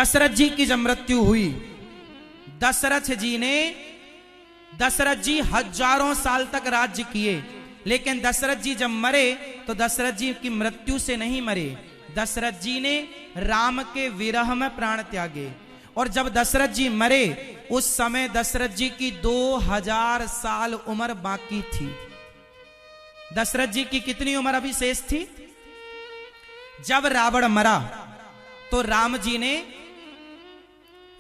दशरथ जी की जब मृत्यु हुई, दशरथ जी हजारों साल तक राज्य किए, लेकिन दशरथ जी जब मरे तो दशरथ जी की मृत्यु से नहीं मरे, दशरथ जी ने राम के विरह में प्राण त्यागे। और जब दशरथ जी मरे उस समय दशरथ जी की 2000 साल उम्र बाकी थी। दशरथ जी की कितनी उम्र अभी शेष थी? जब रावण मरा तो राम जी ने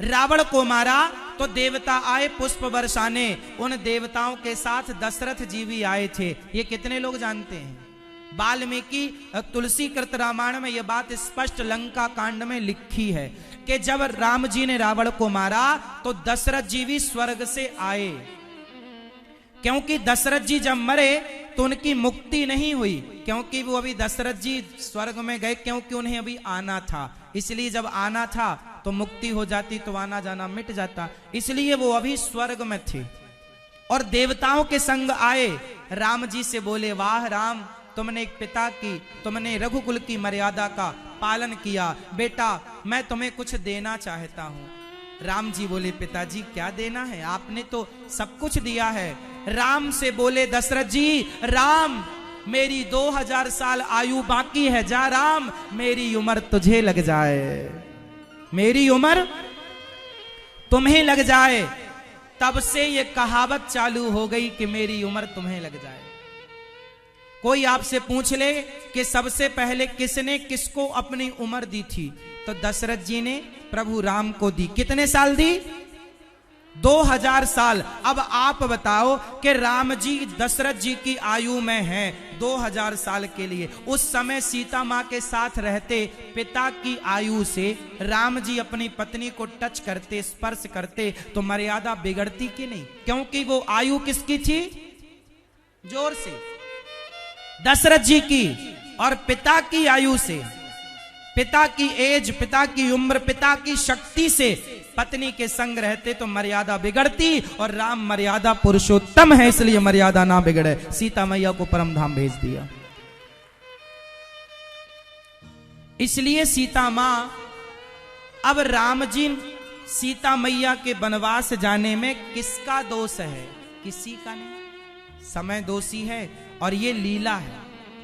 रावण को मारा तो देवता आए पुष्प बरसाने, उन देवताओं के साथ दशरथ जी भी आए थे। ये कितने लोग जानते हैं? वाल्मीकि तुलसी कृत रामायण में यह बात स्पष्ट लंका कांड में लिखी है कि जब राम जी ने रावण को मारा तो दशरथ जी भी स्वर्ग से आए, क्योंकि दशरथ जी जब मरे तो उनकी मुक्ति नहीं हुई, क्योंकि वो अभी दशरथ जी स्वर्ग में गए, क्योंकि उन्हें अभी आना था। इसलिए जब आना था तो मुक्ति हो जाती तो आना जाना मिट जाता, इसलिए वो अभी स्वर्ग में थे। और देवताओं के संग आए, राम जी से बोले, वाह राम, तुमने एक पिता की, तुमने रघुकुल की मर्यादा का पालन किया, बेटा मैं तुम्हें कुछ देना चाहता हूं। राम जी बोले, पिताजी क्या देना है, आपने तो सब कुछ दिया है। राम से बोले दशरथ जी, राम मेरी 2000 साल आयु बाकी है, जा राम मेरी उम्र तुझे लग जाए, मेरी उम्र तुम्हें लग जाए। तब से ये कहावत चालू हो गई कि मेरी उम्र तुम्हें लग जाए। कोई आपसे पूछ ले कि सबसे पहले किसने किसको अपनी उम्र दी थी, तो दशरथ जी ने प्रभु राम को दी। कितने साल दी? 2000 साल। अब आप बताओ कि राम जी दशरथ जी की आयु में हैं 2000 साल के लिए। उस समय सीता मां के साथ रहते, पिता की आयु से राम जी अपनी पत्नी को टच करते, स्पर्श करते तो मर्यादा बिगड़ती कि नहीं? क्योंकि वो आयु किसकी थी? जोर से, दशरथ जी की। और पिता की आयु से, पिता की एज, पिता की उम्र, पिता की शक्ति से पत्नी के संग रहते तो मर्यादा बिगड़ती, और राम मर्यादा पुरुषोत्तम है इसलिए मर्यादा ना बिगड़े, सीता मैया को परम धाम भेज दिया। इसलिए सीता मां, अब राम जी सीता मैया के वनवास जाने में किसका दोष है? किसी का नहीं, समय दोषी है और ये लीला है।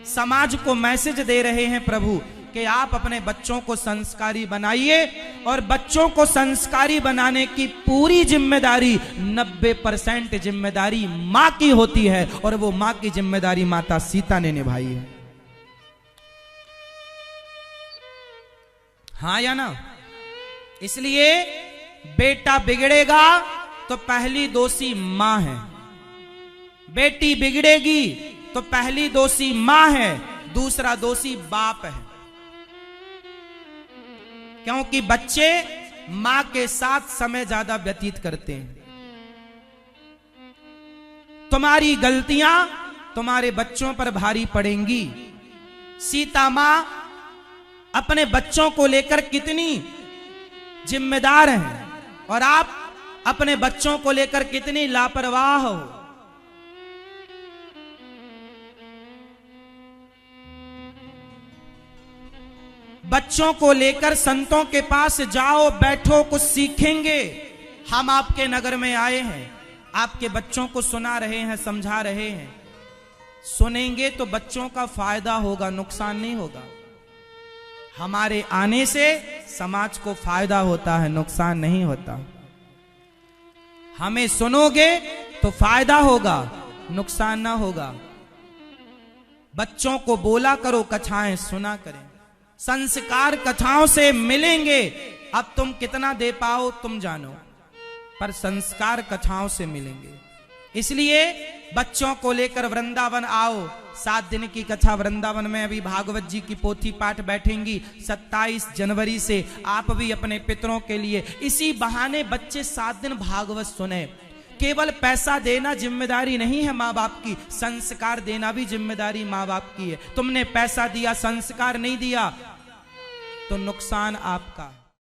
समाज को मैसेज दे रहे हैं प्रभु कि आप अपने बच्चों को संस्कारी बनाइए, और बच्चों को संस्कारी बनाने की पूरी जिम्मेदारी 90% जिम्मेदारी मां की होती है, और वो मां की जिम्मेदारी माता सीता ने निभाई है। हाँ या ना? इसलिए बेटा बिगड़ेगा तो पहली दोषी मां है, बेटी बिगड़ेगी तो पहली दोषी मां है, दूसरा दोषी बाप है। क्योंकि बच्चे मां के साथ समय ज्यादा व्यतीत करते हैं। तुम्हारी गलतियां तुम्हारे बच्चों पर भारी पड़ेंगी। सीता मां अपने बच्चों को लेकर कितनी जिम्मेदार हैं, और आप अपने बच्चों को लेकर कितनी लापरवाह हो। बच्चों को लेकर संतों के पास जाओ, बैठो, कुछ सीखेंगे। हम आपके नगर में आए हैं, आपके बच्चों को सुना रहे हैं, समझा रहे हैं। सुनेंगे तो बच्चों का फायदा होगा, नुकसान नहीं होगा। हमारे आने से समाज को फायदा होता है, नुकसान नहीं होता। हमें सुनोगे तो फायदा होगा, नुकसान ना होगा। बच्चों को बोला करो, कथाएं सुना करें। संस्कार कथाओं से मिलेंगे। अब तुम कितना दे पाओ तुम जानो, पर संस्कार कथाओं से मिलेंगे। इसलिए बच्चों को लेकर वृंदावन आओ। 7 दिन की कथा वृंदावन में अभी भागवत जी की पोथी पाठ बैठेंगी 27 जनवरी से। आप भी अपने पितरों के लिए इसी बहाने बच्चे 7 दिन भागवत सुने। केवल पैसा देना जिम्मेदारी नहीं है माँ बाप की, संस्कार देना भी जिम्मेदारी माँ बाप की है। तुमने पैसा दिया, संस्कार नहीं दिया तो नुकसान आपका।